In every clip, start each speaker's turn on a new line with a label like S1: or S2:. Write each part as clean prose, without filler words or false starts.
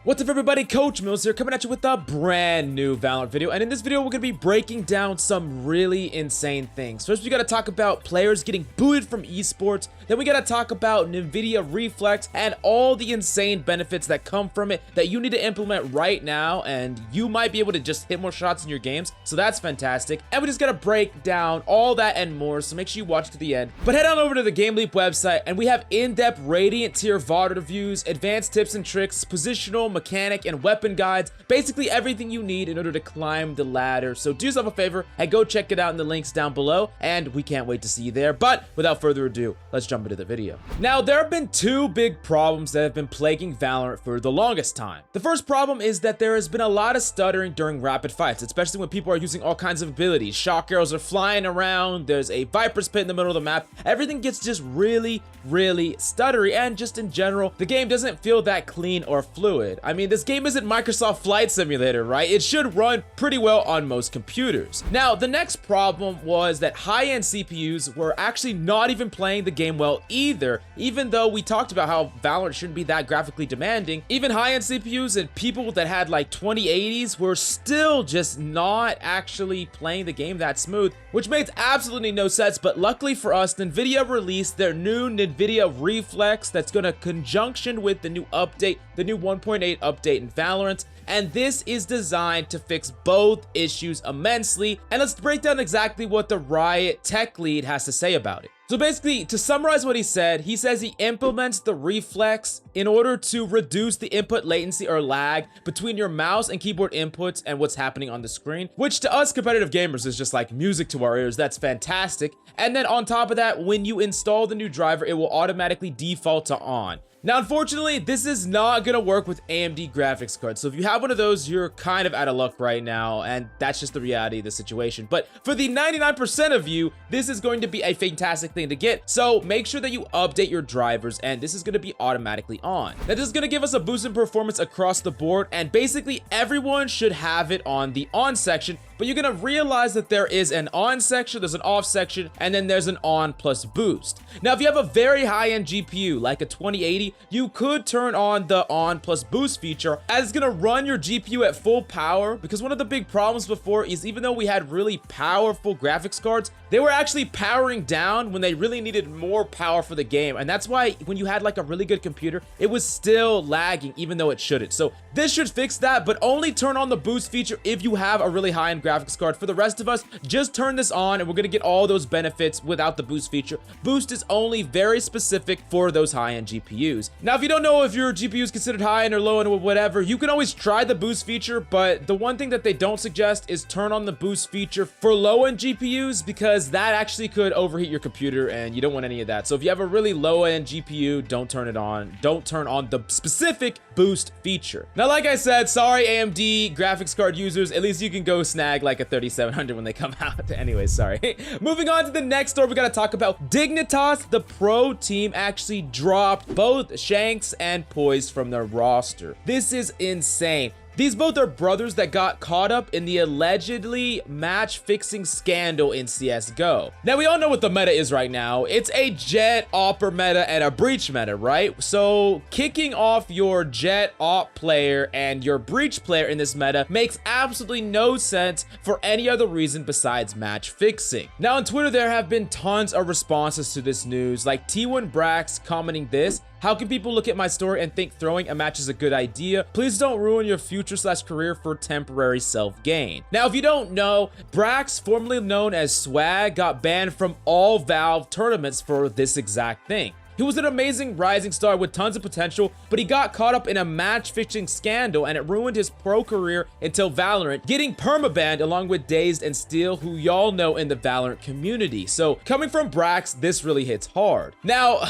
S1: What's up everybody, Coach Mills here coming at you with a brand new Valorant video, and in this video we're going to be breaking down some really insane things. First we got to talk about players getting booted from esports, then we got to talk about NVIDIA Reflex and all the insane benefits that come from it that you need to implement right now, and you might be able to just hit more shots in your games, so that's fantastic. And we just got to break down all that and more, so make sure you watch to the end. But head on over to the GameLeap website and we have in-depth Radiant tier VOD reviews, advanced tips and tricks, positional, mechanic, and weapon guides, basically everything you need in order to climb the ladder. So do yourself a favor and go check it out in the links down below, and we can't wait to see you there. But without further ado, let's jump into the video. Now, there have been two big problems that have been plaguing Valorant for the longest time. The first problem is that there has been a lot of stuttering during rapid fights, especially when people are using all kinds of abilities. Shock arrows are flying around, there's a Viper's Pit in the middle of the map, everything gets just really stuttery, and just in general, the game doesn't feel that clean or fluid. I mean, this game isn't Microsoft Flight Simulator, right? It should run pretty well on most computers. Now, the next problem was that high-end CPUs were actually not even playing the game well either. Even though we talked about how Valorant shouldn't be that graphically demanding, even high-end CPUs and people that had like 2080s were still just not actually playing the game that smooth, which makes absolutely no sense. But luckily for us, NVIDIA released their new NVIDIA Reflex that's going to conjunction with the new update, the new 1.8 update in Valorant, and this is designed to fix both issues immensely. And let's break down exactly what the Riot tech lead has to say about it. So basically, to summarize what he said, he says he implements the Reflex in order to reduce the input latency or lag between your mouse and keyboard inputs and what's happening on the screen, which to us competitive gamers is just like music to our ears. That's fantastic. And then on top of that, when you install the new driver, it will automatically default to on. Now, unfortunately, this is not going to work with AMD graphics cards. So if you have one of those, you're kind of out of luck right now, and that's just the reality of the situation. But for the 99% of you, this is going to be a fantastic thing to get. So make sure that you update your drivers, and this is going to be automatically on. Now, this is going to give us a boost in performance across the board, and basically everyone should have it on the on section. But you're going to realize that there is an on section, there's an off section, and then there's an on plus boost. Now, if you have a very high-end GPU, like a 2080, you could turn on the on plus boost feature, as it's going to run your GPU at full power, because one of the big problems before is even though we had really powerful graphics cards, they were actually powering down when they really needed more power for the game. And that's why when you had like a really good computer, it was still lagging even though it shouldn't. So this should fix that, but only turn on the boost feature if you have a really high-end graphics card. For the rest of us, just turn this on and we're going to get all those benefits without the boost feature. Boost is only very specific for those high-end GPUs. Now, if you don't know if your GPU is considered high-end or low-end or whatever, you can always try the boost feature, but the one thing that they don't suggest is turn on the boost feature for low-end GPUs, because that actually could overheat your computer and you don't want any of that. So if you have a really low-end GPU, don't turn it on. Don't turn on the specific boost feature. Now, like I said, sorry AMD graphics card users, at least you can go snag like a 3700 when they come out. Anyways, sorry. Moving on to the next story, we gotta talk about Dignitas. The pro team actually dropped both Shanks and Poise from their roster. This is insane. These both are brothers that got caught up in the allegedly match-fixing scandal in CSGO. Now, we all know what the meta is right now. It's a Jet Opper meta and a Breach meta, right? So kicking off your Jet Op player and your Breach player in this meta makes absolutely no sense for any other reason besides match fixing. Now, on Twitter, there have been tons of responses to this news, like T1 Brax commenting this: "How can people look at my story and think throwing a match is a good idea? Please don't ruin your future/career for temporary self-gain." Now, if you don't know, Brax, formerly known as Swag, got banned from all Valve tournaments for this exact thing. He was an amazing rising star with tons of potential, but he got caught up in a match-fixing scandal and it ruined his pro career until Valorant, getting permabanned along with Dazed and Steel, who y'all know in the Valorant community. So coming from Brax, this really hits hard. Now,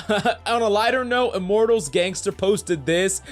S1: on a lighter note, Immortals Gangster posted this,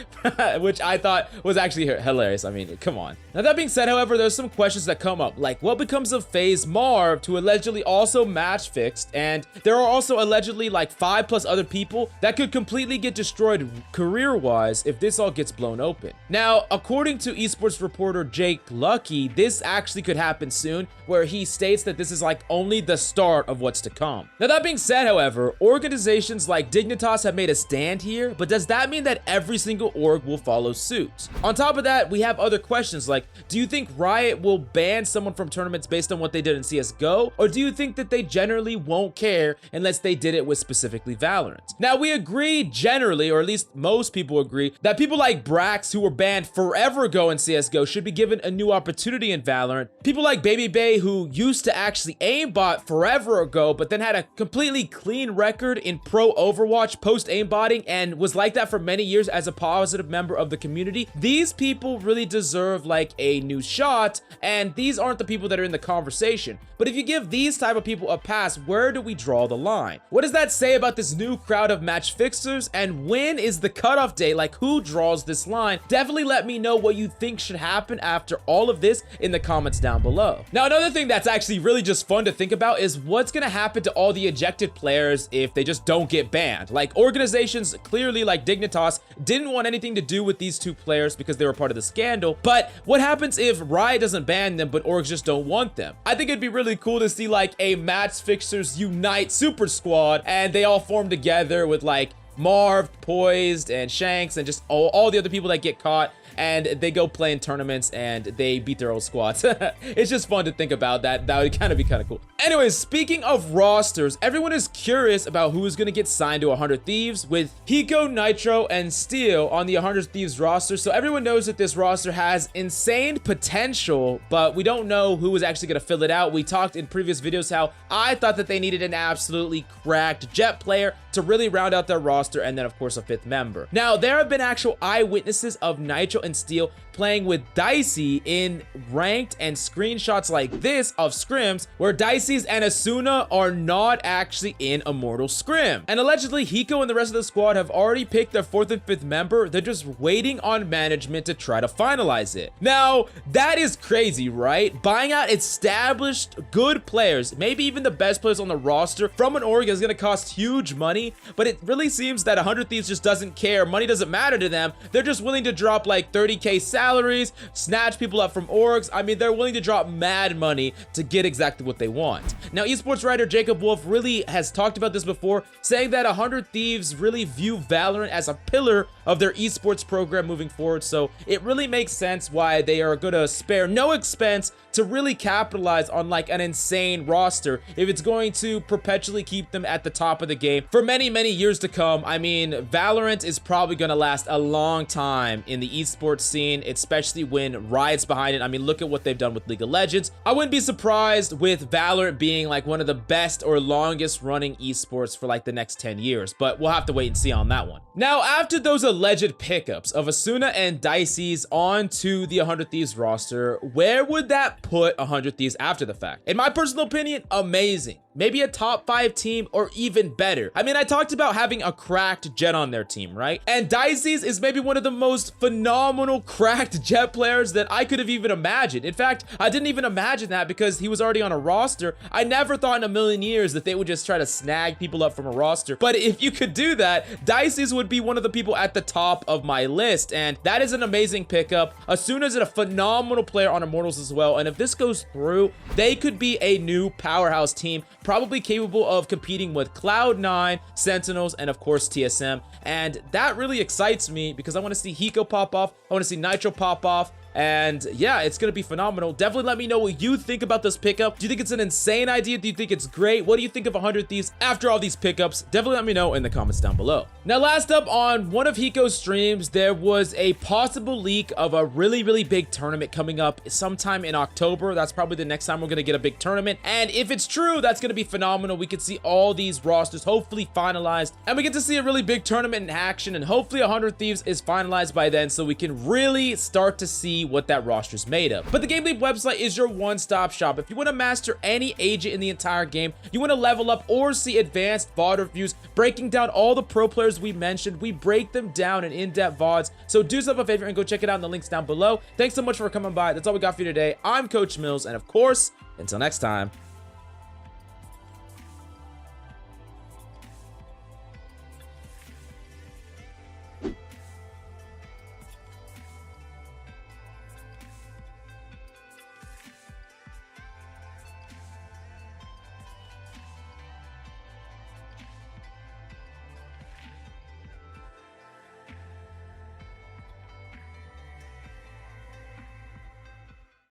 S1: which I thought was actually hilarious. I mean, come on. Now, that being said, however, there's some questions that come up, like what becomes of FaZe Marv, who allegedly also match fixed, and there are also allegedly like 5+ other people people that could completely get destroyed career-wise if this all gets blown open. Now, according to esports reporter Jake Lucky, this actually could happen soon, where he states that this is like only the start of what's to come. Now, that being said, however, organizations like Dignitas have made a stand here, but does that mean that every single org will follow suit? On top of that, we have other questions like, do you think Riot will ban someone from tournaments based on what they did in CSGO? Or do you think that they generally won't care unless they did it with specifically Valorant? Now, we agree generally, or at least most people agree, that people like Brax, who were banned forever ago in CSGO, should be given a new opportunity in Valorant. People like Baby Bay, who used to actually aimbot forever ago, but then had a completely clean record in pro Overwatch post aimbotting and was like that for many years as a positive member of the community. These people really deserve like a new shot, and these aren't the people that are in the conversation. But if you give these type of people a pass, where do we draw the line? What does that say about this new crowd of match fixers, and when is the cutoff date? Like, who draws this line? Definitely let me know what you think should happen after all of this in the comments down below. Now, another thing that's actually really just fun to think about is what's gonna happen to all the ejected players if they just don't get banned. Like, organizations clearly like Dignitas didn't want anything to do with these two players because they were part of the scandal, but what happens if Riot doesn't ban them but orgs just don't want them? I think it'd be really cool to see like a match fixers unite super squad and they all form together with like Marv, Poised, and Shanks, and just all the other people that get caught, and they go play in tournaments and they beat their old squads. It's just fun to think about that. That would kind of be kind of cool. Anyways, speaking of rosters, everyone is curious about who's going to get signed to 100 Thieves, with Hiko, Nitro, and Steel on the 100 Thieves roster. So everyone knows that this roster has insane potential, but we don't know who is actually going to fill it out. We talked in previous videos how I thought that they needed an absolutely cracked Jet player to really round out their roster, and then of course a 5th member. Now, there have been actual eyewitnesses of Nitro and Steel playing with Dicey in ranked, and screenshots like this of scrims where Dicey's and Asuna are not actually in Immortal Scrim. And allegedly, Hiko and the rest of the squad have already picked their 4th and 5th member. They're just waiting on management to try to finalize it. Now, that is crazy, right? Buying out established good players, maybe even the best players on the roster from an org, is going to cost huge money, but it really seems that 100 Thieves just doesn't care. Money doesn't matter to them. They're just willing to drop like 30K salaries, snatch people up from orgs. I mean, they're willing to drop mad money to get exactly what they want. Now, esports writer Jacob Wolf really has talked about this before, saying that 100 Thieves really view Valorant as a pillar of their esports program moving forward. So it really makes sense why they are going to spare no expense to really capitalize on like an insane roster if it's going to perpetually keep them at the top of the game for many years to come. I mean, Valorant is probably going to last a long time in the esports scene, especially when Riot's behind it. I mean, look at what they've done with League of Legends. I wouldn't be surprised with Valorant being like one of the best or longest running esports for like the next 10 years, but we'll have to wait and see on that one. Now, after those alleged pickups of Asuna and Dicey's onto the 100 Thieves roster, where would that put 100 Thieves after the fact? In my personal opinion, amazing. Maybe a top 5 team or even better. I mean, I talked about having a cracked Jet on their team, right? And Dicey's is maybe one of the most phenomenal cracked Jet players that I could have even imagined. In fact, I didn't even imagine that because he was already on a roster. I never thought in a million years that they would just try to snag people up from a roster. But if you could do that, Dicey's would be one of the people at the top of my list. And that is an amazing pickup. Asuna's a phenomenal player on Immortals as well. And if this goes through, they could be a new powerhouse team, probably capable of competing with Cloud9, Sentinels, and of course TSM. And that really excites me because I want to see Hiko pop off. I want to see Nitro pop off. And yeah, it's gonna be phenomenal. Definitely let me know what you think about this pickup. Do you think it's an insane idea? Do you think it's great? What do you think of 100 Thieves after all these pickups? Definitely let me know in the comments down below. Now, last up, on one of Hiko's streams, there was a possible leak of a really big tournament coming up sometime in October. That's probably the next time we're gonna get a big tournament. And if it's true, that's gonna be phenomenal. We could see all these rosters hopefully finalized, and we get to see a really big tournament in action, and hopefully 100 Thieves is finalized by then so we can really start to see what that roster is made of. But the GameLeap website is your one-stop shop. If you want to master any agent in the entire game, you want to level up or see advanced VOD reviews breaking down all the pro players we mentioned, we break them down in in-depth VODs. So do yourself a favor and go check it out in the links down below. Thanks so much for coming by. That's all we got for you today. I'm Coach Mills, and of course, until next time,